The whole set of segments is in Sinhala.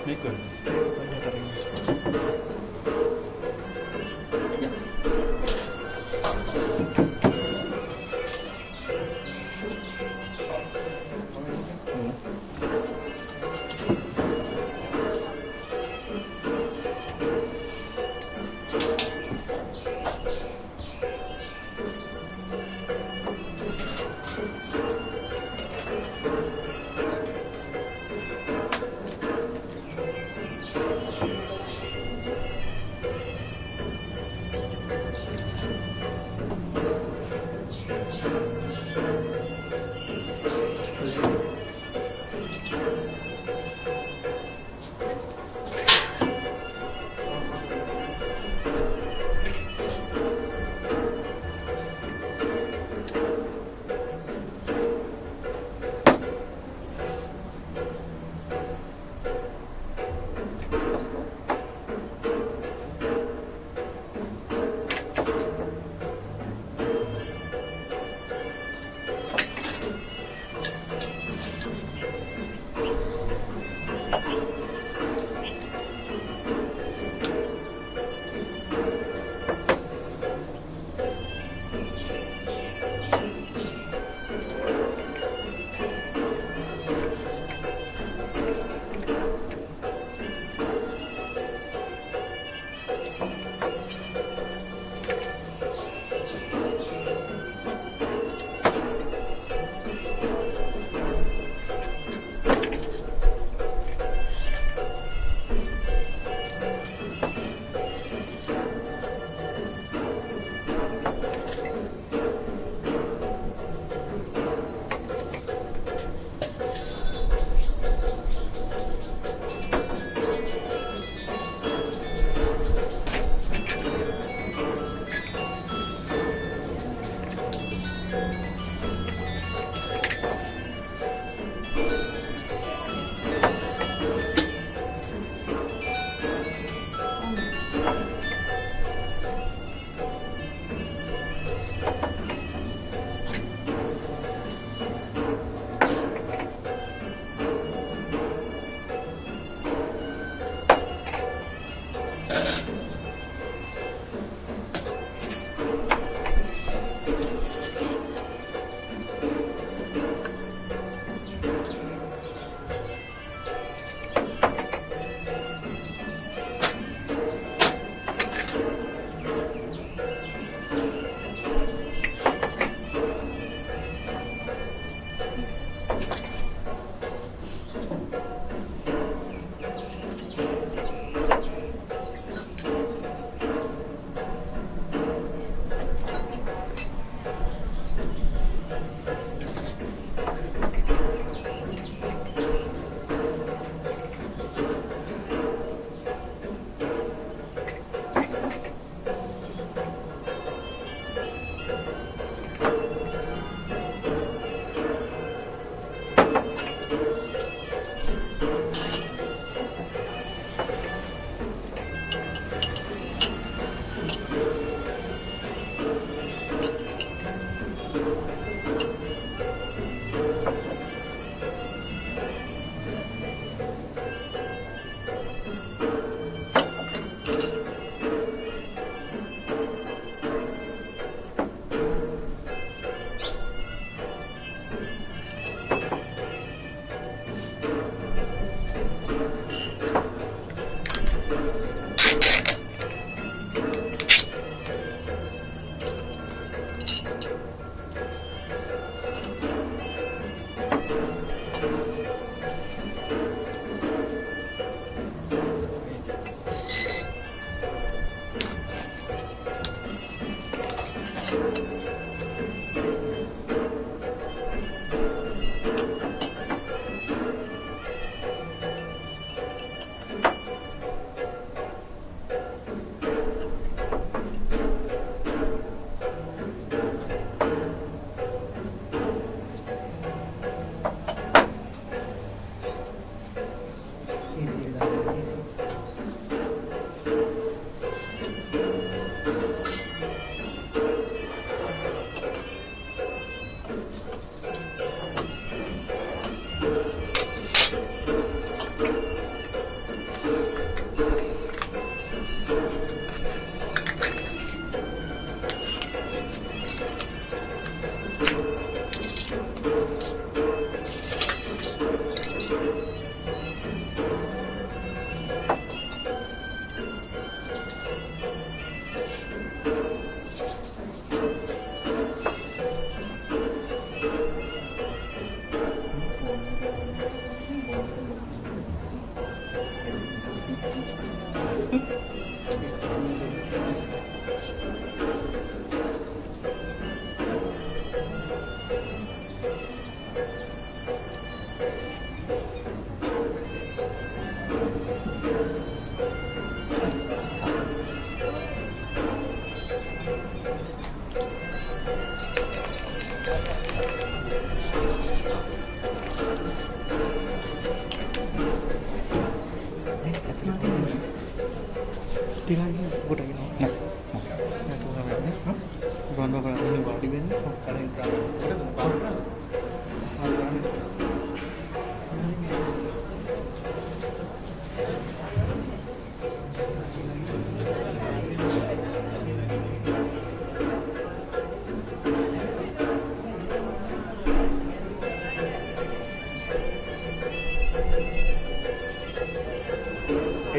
Mikul.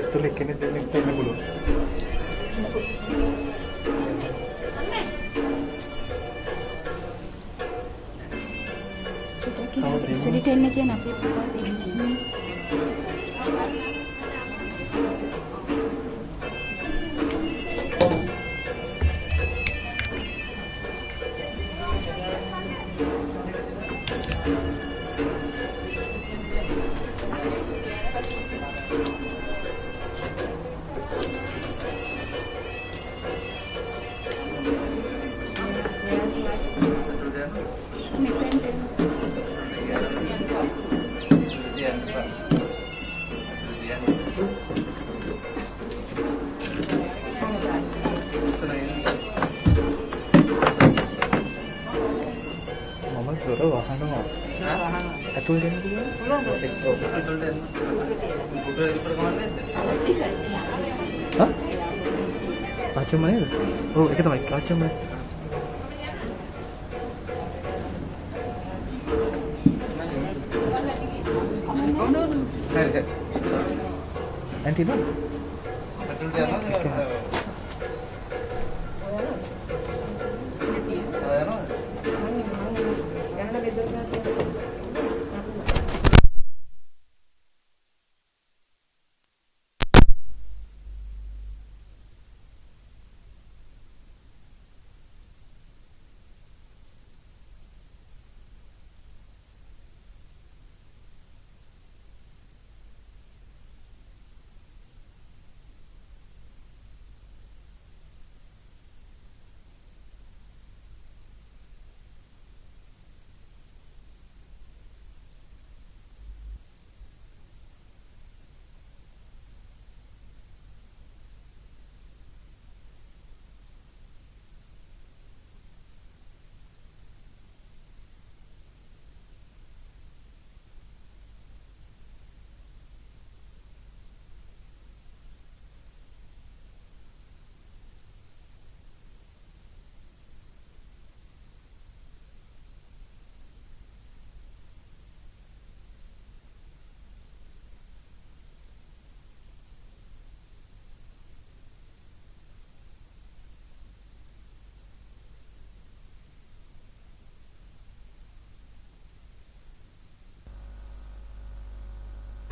Tulik ini teknik dulu. ඉස්සරට එන්න කියන අපේ පුතා දෙන්නේ. Atul din dulu. Atul din. Udah diperkomanin. Hah? Kaca mana itu? Oh, kita main kaca mana? Nanti dulu. Atul din.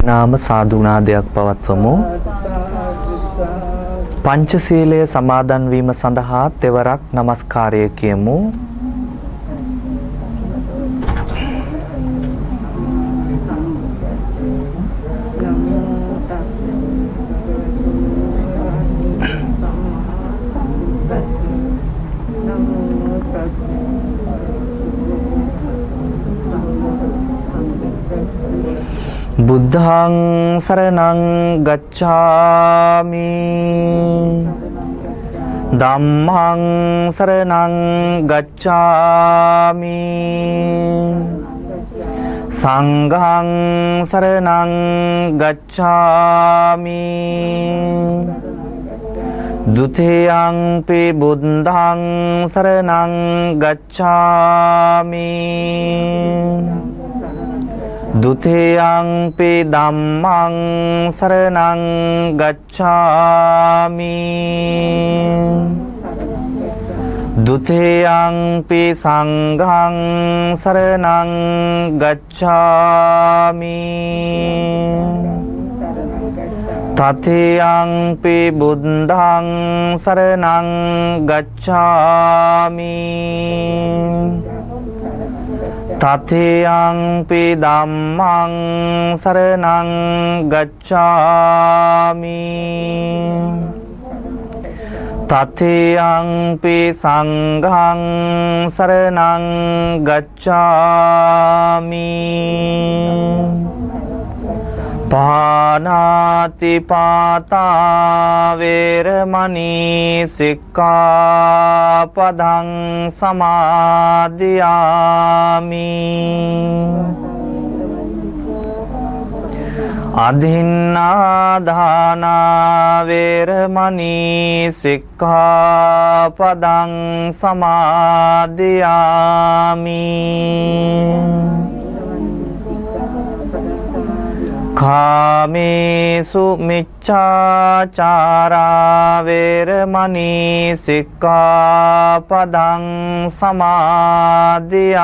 නාම සාදුනාදයක් පවත්වමු. පංචශීලය සමාදන් වීම සඳහා තෙවරක් নমස්කාරය කියමු. බුද්ධං සරණං ගච්ඡාමි ධම්මං සරණං ගච්ඡාමි සංඝං සරණං ගච්ඡාමි ဒုတိယံ පි බුද්ධං සරණං ගච්ඡාමි Dutiyampi dhammang saranang gacchami Dutiyampi sanghang saranang gacchami තතියංපි බුද්ධං සරණං ගච්ඡාමි තතියංපි ධම්මං සරණං ගච්ඡාමි තතියංපි සංඝං සරණං ගච්ඡාමි පාණාති පාතා වේරමණී සික්ඛාපදං සමාදියාමි අදින්නාදානා වේරමණී සික්ඛාපදං සමාදියාමි කාමේසු මිච්ඡාචාරා වේරමණී සික්ඛාපදං සමාදියාමි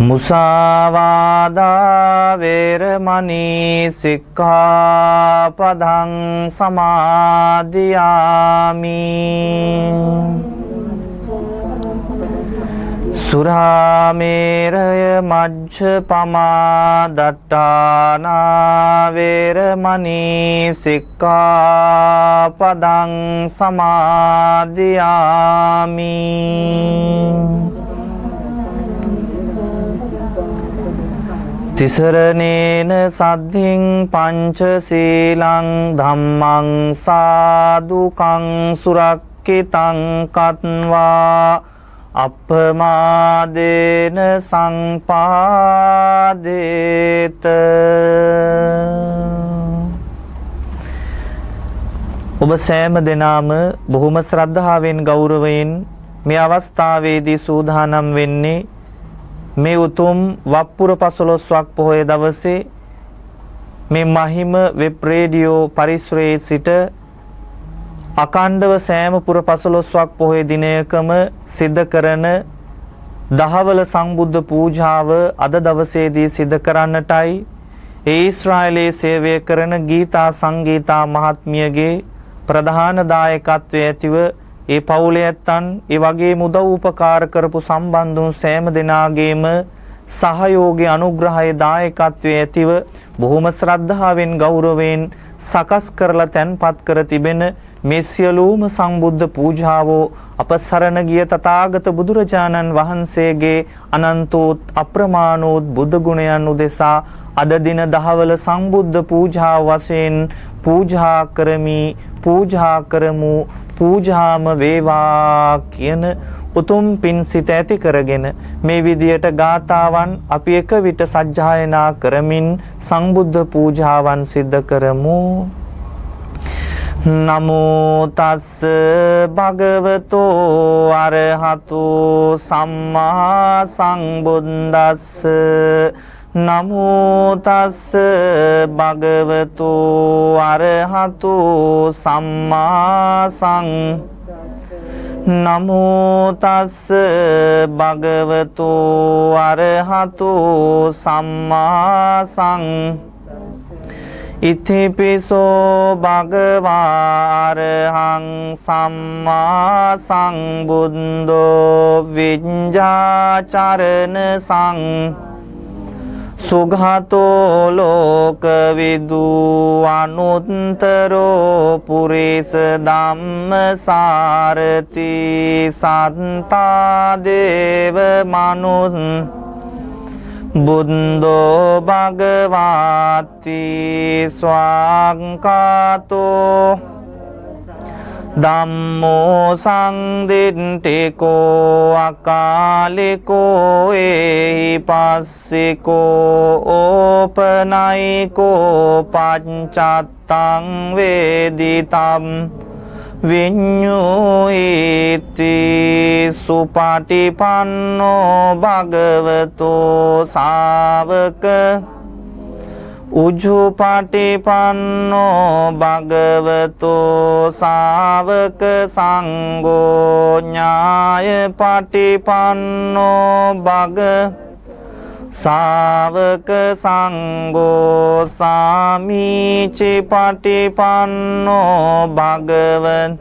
මුසාවාදා වේරමණී සික්ඛාපදං සමාදියාමි සුරාමේරය මජ්ජපමා දට්ඨානා වේරමණී සික්ඛාපදං සමාදියාමි තිසරණේන සද්ධින් පංචශීලං ධම්මං සාදුකං සුරක්ඛිතං කତ୍වා අප්පමාදේන සංපාදේත ඔබ සෑම දෙනාම බොහොම ශ්‍රද්ධාවෙන් ගෞරවයෙන් මේ අවස්ථාවේදී සූදානම් වෙන්නේ මේ උතුම් වප්පුර 15ක් පොහොය දවසේ මේ මහිම වෙබ් රේඩියෝ පරිසරයේ සිට අකණ්ඩව සෑම පුර 15ක් පොහොය දිනයකම සිද්ධ කරන දහවල සංබුද්ධ පූජාව අද දවසේදී සිද්ධ කරන්නටයි ඒ ඊශ්‍රායලයේ සේවය කරන ගීතා සංගීතා මහත්මියගේ ප්‍රධාන දායකත්වයේ ඇතිව ඒ පවුලේ ඇත්තන් ඒ වගේම උදව් උපකාර කරපු සම්බන්ධුන් සෑම දෙනාගේම සහයෝගයේ අනුග්‍රහයේ දායකත්වයේ ඇතිව බොහොම ශ්‍රද්ධාවෙන් ගෞරවයෙන් සකස් කරලා තැන්පත් කර තිබෙන මේ සියලුම සංබුද්ධ පූජාවෝ අප සරණ ගිය තථාගත බුදුරජාණන් වහන්සේගේ අනන්තෝත් අප්‍රමාණෝත් බුදු ගුණයන් උදෙසා අද දින දහවල සංබුද්ධ පූජා වශයෙන් පූජා කරමු පූජාම වේවා කියන උතුම් පින් සිත ඇති කරගෙන මේ විදියට ගාතාවන් අපි එක විට සජ්ජායනා කරමින් සංබුද්ධ පූජාවන් සිද්ධ කරමු. නමෝ තස්ස භගවතෝ අරහතෝ සම්මා සම්බුද්දස්ස නමෝ තස්ස භගවතෝ අරහතෝ සම්මා නමෝ තස්ස භගවතෝ අරහතෝ සම්මා ඉතිපිසෝ භගවා අරහං සම්මා සම්බුද්ධෝ විඤ්ඤාචරණ සුඝාතෝ ලෝකවිදු අනුත්තරෝ පුරිස ධම්මසාරති සත්තා දේව මනුස් බුද්ධෝ භගවාති ස්වාංකාතෝ ධම්මෝ සංදිට්ඨිකෝ අකාලිකෝ එහි පස්සිකෝ ඕපනයිකෝ පංචත්තං වේදිතම් විඤ්ඤුයිති සුපටිපන්නෝ භගවතෝ ශාවක උජුපටිපන්නෝ භගවතෝ ශාවක සංඝෝ ඥායපටිපන්නෝ සාවක සංඝෝ සාමීචි පටිපන්නෝ භගවන්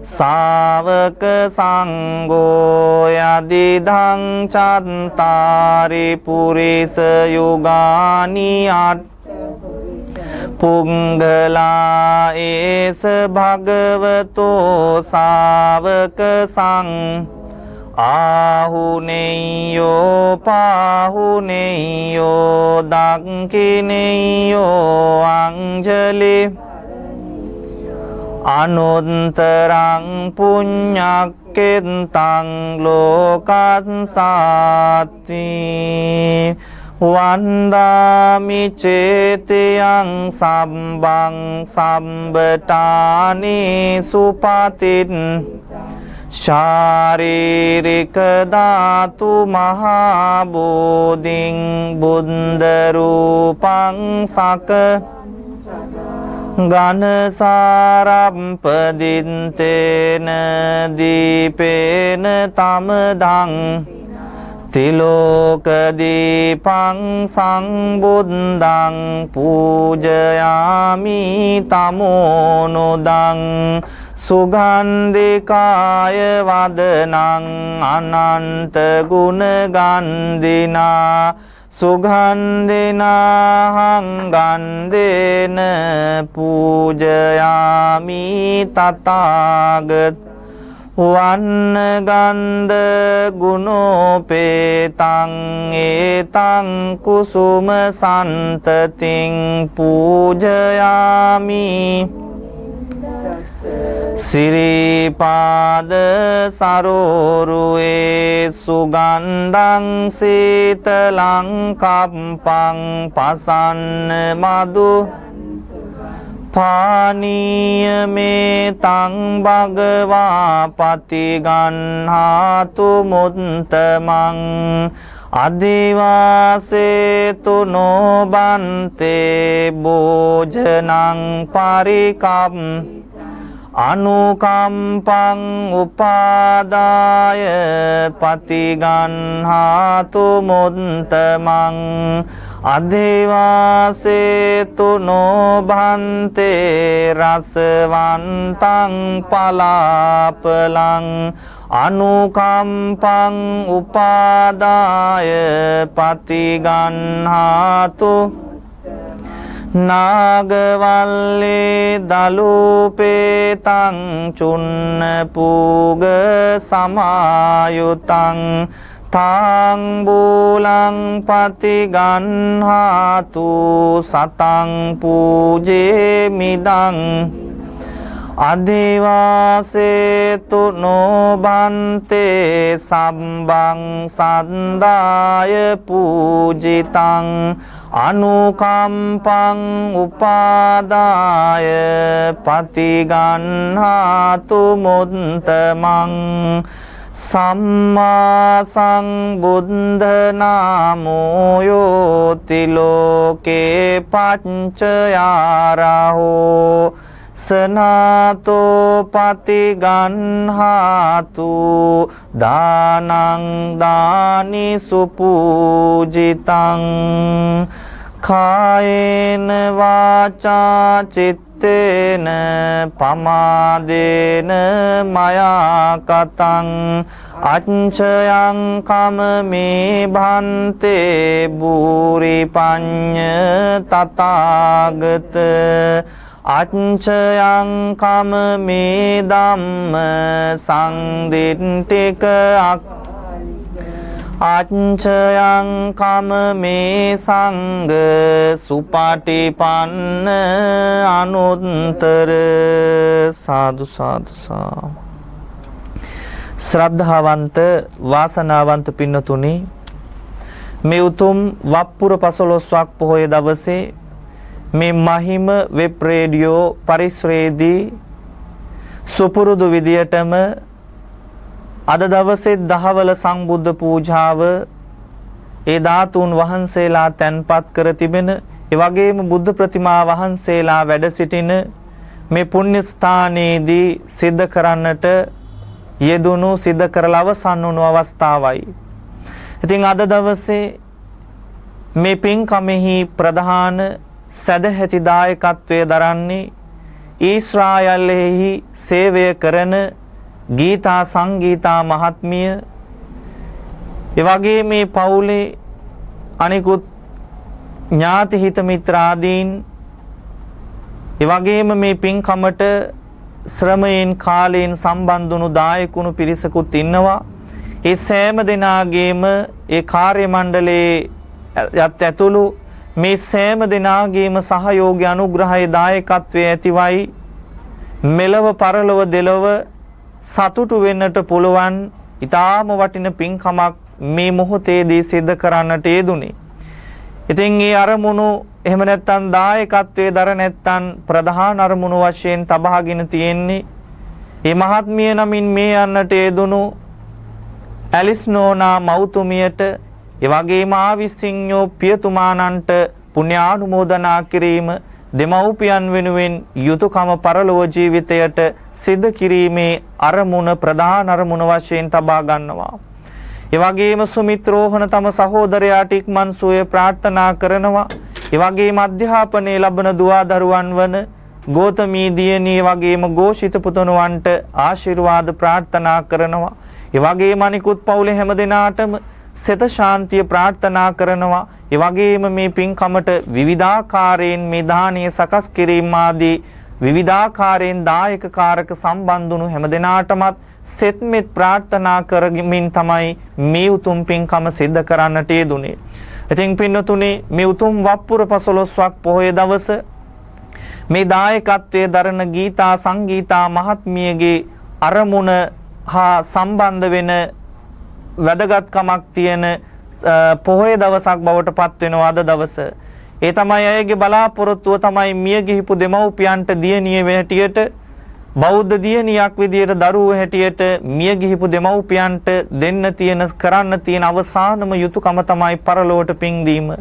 සාවක සංඝෝ යදිදං චත්තාරි පුරිස යුගානි පුංගලා ඒස භගවතෝ සාවක ආහුනේයෝ පාහුනේයෝ දක්ඛිනේයෝ අංජලි අනුත්තරං පුඤ්ඤක්කෙන්තං ලෝකස්සාති වන්දාමි චේතයං සම්බං සම්බටානි සුපතින් ශාරීරික ධාතු මහා බෝධින් බුද්ධ රූපං සක ගනසාරම්පදින්තේන දීපේන තමදං තිලෝක දීපං සංබුද්ධං පූජයාමි තමෝනුදං සුගන්ධිකාය වදනං අනන්ත ගුණ ගන්ධිනා සුගන්ධිනාහං ගන්ධේන පූජයාමි තථාගත වන්න ගන්ධ ගුණෝපේතං ඒතං කුසුම සන්තතින් පූජයාමි සිරිපාද සරෝරුවේ සුගන්ධං සීතලං කම්පං පසන්න මදු පානීය මේ තං භගවා පතිගන්හාතු මුත්තමං අදිවාසේතු නොබන්තේ භෝජනං පරිකම් අනුකම්පං උපාදාය පතිගන්හාතු මුත්තමං අධිවාසේතු නොබන්තේ රසවන්තං පලාපලං අනුකම්පං උපාදාය පතිගන්හාතු නාගවල්ලේ දලූපේතං චුන්න පූග සමායුතං තාංබූලං පතිගන්හාතු සතං පූජේමිදං අධිවාසේතු නොබන්තේ සම්බං සන්දාය පූජිතං අනුකම්පං උපාදාය පතිගන්හාතු මුත්තමං සම්මා සංබුද්ධ නාමෝ යෝති ලෝකේ පච්චයාරහෝ සනාතෝ පතිගන්හාතු දානං දානි සුපූජිතං කායේන වාචා චිත්තේන පමාදේන මයා කතං අච්ඡයං කමමේ භන්තේ භූරි පඤ්ඤ තථාගත අච්ඡයං කමමේ ධම්ම සංදිට්ඨික අච්ඡයං කමමේ සංඝ සුපටිපන්න අනුත්තර සාදු සාදු සා ශ්‍රද්ධාවන්ත වාසනාවන්ත පින්නතුනි මේ උතුම් වප්පුර 15ක් පොහොය දවසේ මේ මහිම වෙබ් රේඩියෝ පරිශ්‍රයේදී සුපුරුදු විදියටම අද දවසේ දහවල සම්බුද්ධ පූජාව ඒ ධාතුන් වහන්සේලා තැන්පත් කර තිබෙන ඒ වගේම බුද්ධ ප්‍රතිමා වහන්සේලා වැඩ සිටින මේ පුණ්‍ය ස්ථානයේදී සිද්ධ කරන්නට යෙදුණු සිද්ධ කරලා අවසන් වුණු අවස්ථාවයි. ඉතින් අද දවසේ මේ පින්කමෙහි ප්‍රධාන සදැහැති දායකත්වයේ දරන්නේ ඊශ්‍රායලෙහි සේවය කරන ගීතා සංගීතා මහත්මිය, එවැගේ මේ පවුලේ අනිකුත් ඥාති හිත මිත්‍රාදීන්, එවැගේම මේ පින්කමට ශ්‍රමයෙන් කාලයෙන් සම්බන්ධ වුණු දායකුණු පිරිසකුත් ඉන්නවා. ඒ සෑම දෙනාගේම ඒ කාර්ය මණ්ඩලයේ ඇතුළු මේ සෑම දෙනාගේම සහයෝගය අනුග්‍රහය දායකත්වයේ ඇතිවයි මෙලව පරලොව දෙලොව සතුටු වෙන්නට පුළුවන් ඊටාම වටින පින්කමක් මේ මොහොතේදී සිද්ධ කරන්නට යෙදුනේ. ඉතින් මේ අරමුණු එහෙම නැත්නම් දායකත්වයේ දර නැත්නම් ප්‍රධාන අරමුණු වශයෙන් තබාගෙන තියෙන්නේ මේ මහත්මිය නමින් මේ යන්නට යෙදුණු ඇලිස් නෝනා මෞතුමියට, ඒ වගේම ආවිසිඤ්ඤෝ පියතුමාණන්ට පුණ්‍යානුමෝදනා කිරීම දෙමව්පියන් වෙනුවෙන් යුතුයකම පරලොව ජීවිතයට සිද්ධ කිරීමේ අරමුණ ප්‍රධාන අරමුණ වශයෙන් තබා ගන්නවා. ඒ වගේම සුමිත්‍රෝහණ තම සහෝදරයාට ඉක්මන් සුවය ප්‍රාර්ථනා කරනවා. ඒ වගේම අධ්‍යාපනයේ ලබන දුවා දරුවන් වන ගෝතමී දියණිය වගේම ഘോഷිත පුතණුවන්ට ආශිර්වාද ප්‍රාර්ථනා කරනවා. ඒ වගේම අනිකුත් පවුලේ හැම දෙනාටම සෙත ශාන්තිය ප්‍රාර්ථනා කරනවා. ඒ වගේම මේ පින්කමට විවිධාකාරයෙන් මේ දානීය සකස් කිරීම ආදී විවිධාකාරයෙන් දායක කාරක සම්බන්ධ වුණු හැම දෙනාටමත් සෙත්මෙත් ප්‍රාර්ථනා කරමින් තමයි මේ උතුම් පින්කම සිද්ධ කරන්නට යෙදුනේ. ඉතින් පින්නතුනේ මේ උතුම් වප්පුර 15ක් පොහොය දවස මේ දායකත්වයේ දරන ගීතා සංගීතා මහත්මියගේ අරමුණ හා සම්බන්ධ වෙන වැදගත්කමක් තියෙන පොහොය දවසක් බවට පත් වෙනවා අද දවස. ඒ තමයි අයගේ බලාපොරොත්තුව තමයි මිය ගිහිපු දෙමව්පියන්ට දියණිය හැටියට, බෞද්ධ දියණියක් විදියට දරුවෝ හැටියට මිය ගිහිපු දෙමව්පියන්ට දෙන්න තියෙන කරන්න තියෙන අවසානම යුතුයකම තමයි පරලොවට පින් දීම.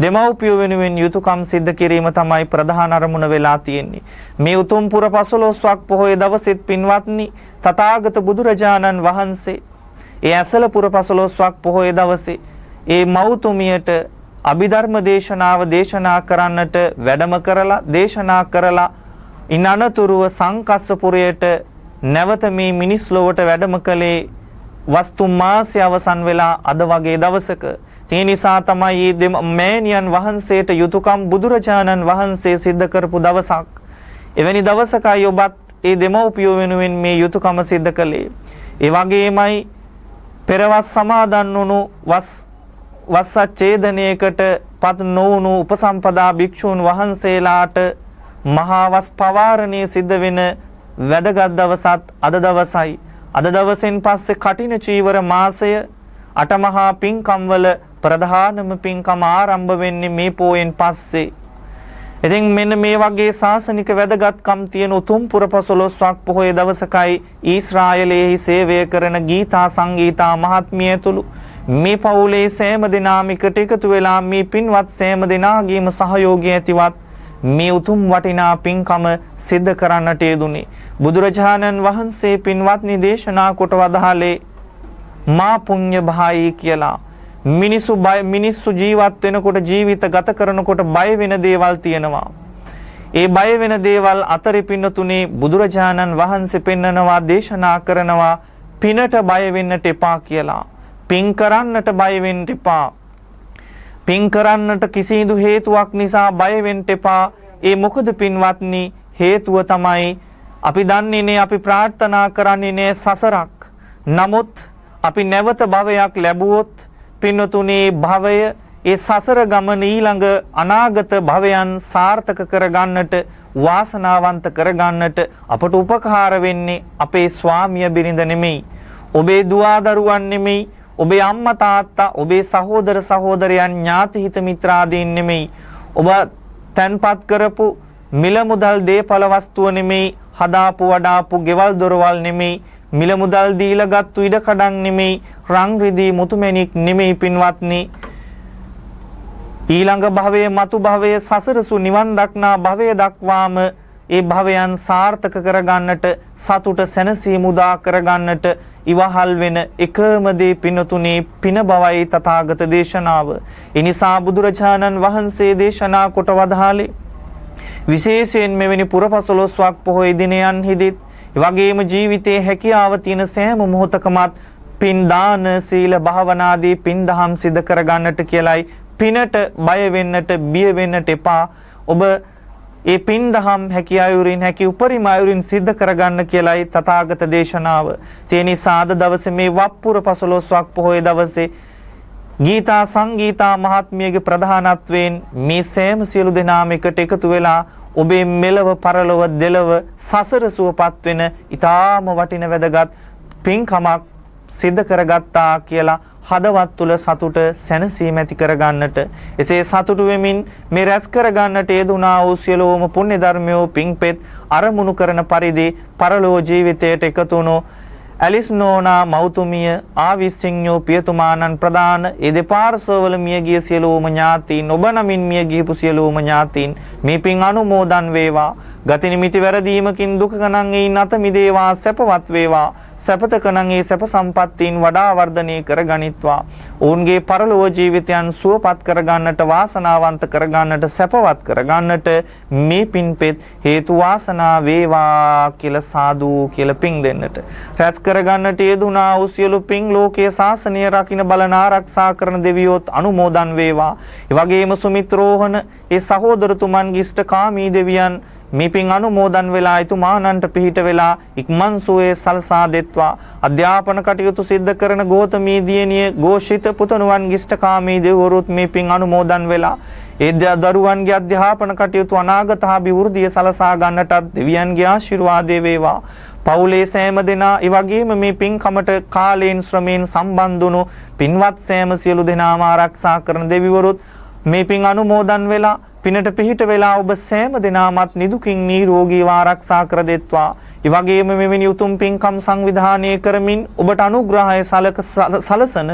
දෙමව්පියෝ වෙනුවෙන් යුතුයකම් සිද්ධ කිරීම තමයි ප්‍රධාන අරමුණ වෙලා තියෙන්නේ. මේ උතුම් පුර 15ක් පොහොය දවසෙත් පින්වත්නි තථාගත බුදුරජාණන් වහන්සේ ඒ ඇසල පුර 15ක් පොහොය දවසේ ඒ මෞතුමියට අභිධර්ම දේශනාව දේශනා කරන්නට වැඩම කරලා දේශනා කරලා ඉන් අනතුරුව සංකස්සපුරයට නැවත මේ මිනිස් ලොවට වැඩම කළේ වස්තු මාසය අවසන් වෙලා අද වගේ දවසක. ඒ නිසා තමයි මේ මෑණියන් වහන්සේට යුතුයකම් බුදුරජාණන් වහන්සේ සිද්ධ කරපු දවසක්. එවැනි දවසකයි ඔබත් ඒ දෙමව්පියෝ වෙනුවෙන් මේ යුතුයකම සිද්ධ කළේ. ඒ වගේමයි පෙරවස් සමාදන් වුණු වස්සච්ඡේදනයකට පත් නොවුණු උපසම්පදා භික්ෂූන් වහන්සේලාට මහා වස් පවාරණය සිද්ධ වෙන වැදගත් දවසත් අද දවසයි. අද දවසෙන් පස්සේ කටින චීවර මාසය අටමහා පින්කම් වල ප්‍රධානම පින්කම ආරම්භ වෙන්නේ මේ පෝයෙන් පස්සේ. ඉතින් මෙන්න මේ වගේ ශාසනික වැදගත්කම් තියෙන උතුම් පුර 15ක් පොහොය දවසකයි ඊශ්‍රායලයේ සේවය කරන ගීතා සංගීතා මහත්මිය තුළු මේ පවුලේ සෑම දෙනාම එකතු වෙලා මේ පින්වත් සෑම දෙනාගේම සහයෝගය ඇතිවත් මේ උතුම් වටිනා පින්කම සිද්ධ කරන්නට යෙදුනේ. බුදුරජාණන් වහන්සේ පින්වත්නි දේශනා කොට වදාළේ මා පුඤ්ඤ භායි කියලා. මිනිස්සු ජීවත් වෙනකොට ජීවිත ගත කරනකොට බය වෙන දේවල් තියෙනවා. ඒ බය වෙන දේවල් අතරේ පින්නතුනේ බුදුරජාණන් වහන්සේ පෙන්නනවා දේශනා කරනවා පිනට බය වෙන්නට එපා කියලා. පින් කරන්නට බය වෙන්න එපා. පින් කරන්නට කිසිදු හේතුවක් නිසා බය වෙන්න එපා. ඒ මොකද පින්වත්නි හේතුව තමයි අපි දන්නේ නේ අපි ප්‍රාර්ථනා කරන්නේ නේ සසරක්. නමුත් අපි නැවත භවයක් ලැබුවොත් පින්නතුනේ භවය ඒ සසර ගමන ඊළඟ අනාගත භවයන් සාර්ථක කරගන්නට වාසනාවන්ත කරගන්නට අපට උපකාර වෙන්නේ අපේ ස්වාමිය බිරිඳ නෙමෙයි, ඔබේ දුවා දරුවන් නෙමෙයි, ඔබේ අම්මා තාත්තා, ඔබේ සහෝදර සහෝදරයන් ඥාති හිත මිත්‍රාදීන් නෙමෙයි, ඔබ තන්පත් කරපු මිල මුදල් දේපල වස්තුව නෙමෙයි, හදාපු වඩාපු ගෙවල් දොරවල් නෙමෙයි, මිල මුදල් දීලා ගත්තු ඉඩ කඩන් නෙමෙයි, රන් රිදී මුතුමැණික් නෙමෙයි පින්වත්නි. ඊළඟ භවයේ මතු භවයේ සසරසු නිවන් දක්නා භවයේ දක්වාම ඒ භවයන් සාර්ථක කරගන්නට සතුට සැනසීම උදා කරගන්නට ඉවහල් වෙන එකම දේ පිනතුනේ පින බවයි තථාගත දේශනාව. ඒ නිසා බුදුරජාණන් වහන්සේ දේශනා කොට වදාළේ විශේෂයෙන් මෙවැනි පුරපසළොස්වක් පොහොය දිනයන්හිදීත් වගේම ජීවිතයේ හැකියාව තියෙන සෑම මොහොතකමත් පින් දාන සීල භාවනාදී පින් දහම් සිදු කර ගන්නට කියලයි පිනට බය වෙන්නට බිය වෙන්නට එපා. ඔබ ඒ පින් දහම් හැකි අයුරින් හැකි උපරිම අයුරින් සිද්ධ කරගන්න කියලයි තථාගත දේශනාව. ඒ නිසා අද දවසේ මේ වප්පුර පසළොස්වක් පොහොය දවසේ ගීතා සංගීතා මහත්මියගේ ප්‍රධානත්වයෙන් මේ සෑම සියලු දෙනාම එකට එකතු වෙලා ඔබේ මෙලව පරලොව දෙලව සසර සුවපත් වෙන ඊටාම වටින වැදගත් පින්කමක් සිද්ධ කරගත්තා කියලා හදවත් තුල සතුට සැනසීම ඇති කරගන්නට එසේ සතුටු වෙමින් මේ රැස් කරගන්නට යෙදුනා වූ සියලුම පුණ්‍ය ධර්මයෝ පිංපෙත් අරමුණු කරන පරිදි පරලෝ ජීවිතයට එකතු වුණු ඇලිස් නෝනා මෞතුමිය ආවිසිඤ්ඤෝ පියතුමාණන් ප්‍රදාන ඒ දෙපාර්ශ්වවල මියගිය සියලුම ඥාතීන් ඔබ නමින් මියගියපු සියලුම ඥාතීන් මේ පින් අනුමෝදන් වේවා. ගති නිමිති වැරදීමකින් දුකකණන් එයින් අත මිදේවා සැපවත් වේවා. සැපතකණන් ඒ සැප සම්පත්තීන් වඩා වර්ධනය කර ගනිත්වා. ඔවුන්ගේ පරලෝක ජීවිතයන් සුවපත් කර ගන්නට වාසනාවන්ත කර ගන්නට සැපවත් කර ගන්නට මේ පින්පෙත් හේතු වාසනා වේවා කියලා සාදු කියලා පින් දෙන්නට. රැස් කරගන්නට යෙදුනා වූ සියලු පින් ලෝකයේ ශාසනය රකින්න බලන ආරක්ෂා කරන දෙවියොත් අනුමෝදන් වේවා. ඒ වගේම සුමිත්‍රෝහණ ඒ සහෝදරතුමන්ගේ ඉෂ්ඨකාමී දෙවියන් මේ පින් අනුමෝදන් වෙලා එතුමානන්ට පිහිට වෙලා ඉක්මන් සුවේ සලසා දෙත්වා. අධ්‍යාපන කටයුතු සිද්ධ කරන ගෝතමී දියණිය ഘോഷිත පුතණුවන්ගේ ඉෂ්ඨකාමී දෙවිවරුත් මේ පින් අනුමෝදන් වෙලා ඒ දරුවන්ගේ අධ්‍යාපන කටයුතු අනාගත අභිවෘද්ධිය සලසා ගන්නටත් දෙවියන්ගේ ආශිර්වාදය වේවා. පවුලේ සෑම දෙනා ඒ වගේම මේ පින්කමට කාලයෙන් ශ්‍රමයෙන් සම්බන්ධ වුණු පින්වත් සෑම සියලු දෙනාම ආරක්ෂා කරන දෙවිවරුත් මේ පින් අනුමෝදන් වෙලා පිනට පිහිට වෙලා ඔබ සෑම දෙනාමත් නිදුකින් නිරෝගීව ආරක්ෂා කර දෙත්වා. ඒ වගේම මෙවැනි උතුම් පින්කම් සංවිධානය කරමින් ඔබට අනුග්‍රහය සලසන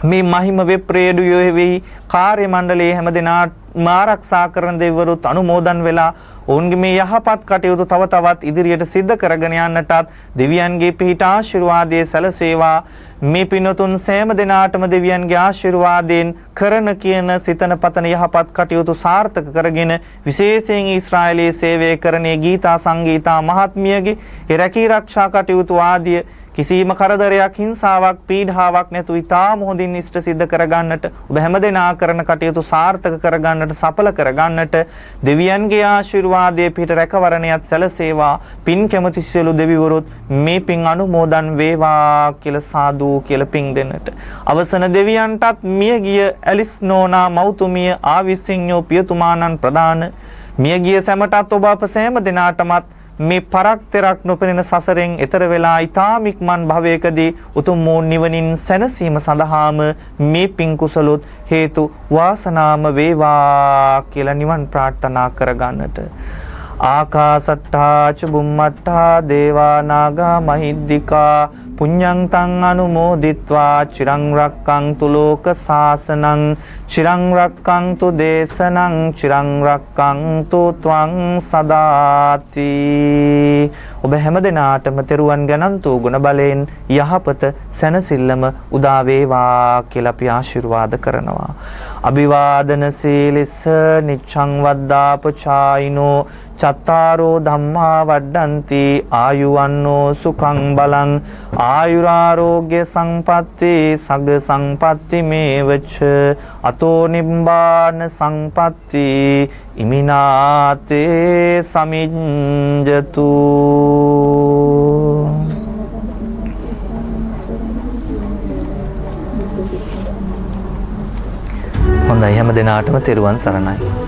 මේ මහිම වෙප්‍රේඩියෝ වෙයි කාර්ය මණ්ඩලයේ හැම දෙනාම ආරක්ෂා කරන දෙවිවරුත් අනුමෝදන් වෙලා ඔවුන්ගේ මේ යහපත් කටයුතු තව තවත් ඉදිරියට සිද්ධ කරගෙන යන්නටත් දෙවියන්ගේ පිහිට ආශිර්වාදයේ සැලසේවා. මේ පින්වතුන් සෑම දෙනාටම දෙවියන්ගේ ආශිර්වාදයෙන් කරන කියන සිතන පතන යහපත් කටයුතු සාර්ථක කරගෙන විශේෂයෙන් ඊශ්‍රායලයේ සේවය කරන ගීතා සංගීතා මහත්මියගේ ඒ රැකී ආරක්ෂා කටයුතු ආදිය කිසිම කරදරයක් හිංසාවක් පීඩාවක් නැතුව ඉතාම හොඳින් ඉෂ්ට සිද්ධ කරගන්නට ඔබ හැමදෙනා කරන කටයුතු සාර්ථක කරගන්නට සඵල කරගන්නට දෙවියන්ගේ ආශිර්වාදයේ පිට රැකවරණයත් සැලසේවා. පින් කැමති සියලු දෙවිවරුත් මේ පින් අනුමෝදන් වේවා කියලා සාදු කියලා පින් දෙන්නට. අවසන දෙවියන්ටත් මියගිය ඇලිස් නෝනා මෞතුමිය ආවිසිඤ්ඤෝ පියතුමාණන් ප්‍රදාන මියගිය සැමටත් ඔබ අප සෑම දෙනාටමත් මේ පරක් තෙරක් නොපෙනෙන සසරෙන් එතර වෙලා ඊ타ම ඉක්මන් භවයකදී උතුම් වූ නිවනින් සැනසීම සඳහාම මේ පින් කුසලොත් හේතු වාසනාම වේවා කියලා නිවන් ප්‍රාර්ථනා කරගන්නට. ආකාසට්ටා ච බුම්මට්ටා දේවා නාග මහිද්దికා පුඤ්ඤං තං අනුමෝදිත්වා චිරං රක්ඛන්තු ලෝක සාසනං චිරං රක්ඛන්තු දේශනං චිරං රක්ඛන්තු ත්වං සදාති. ඔබ හැමදෙනාටම තෙරුවන් ගණන්තු ගුණ බලයෙන් යහපත සැනසෙල්ලම උදා වේවා කියලා අපි ආශිර්වාද කරනවා. අභිවාදන සීලිස්ස නිච්ඡං වද්දාපචායිනෝ චත්තාරෝ ධම්මා වඩ්ඩಂತಿ ආයුවන්නෝ සුඛං බලං ආයුරාෝග්‍ය සංපatti සග්ග සංපatti මේවච අතෝ නිබ්බාන සංපatti ඉමිනාතේ සමිඤ්ජතු. හොඳයි හැම දිනාටම තෙරුවන් සරණයි.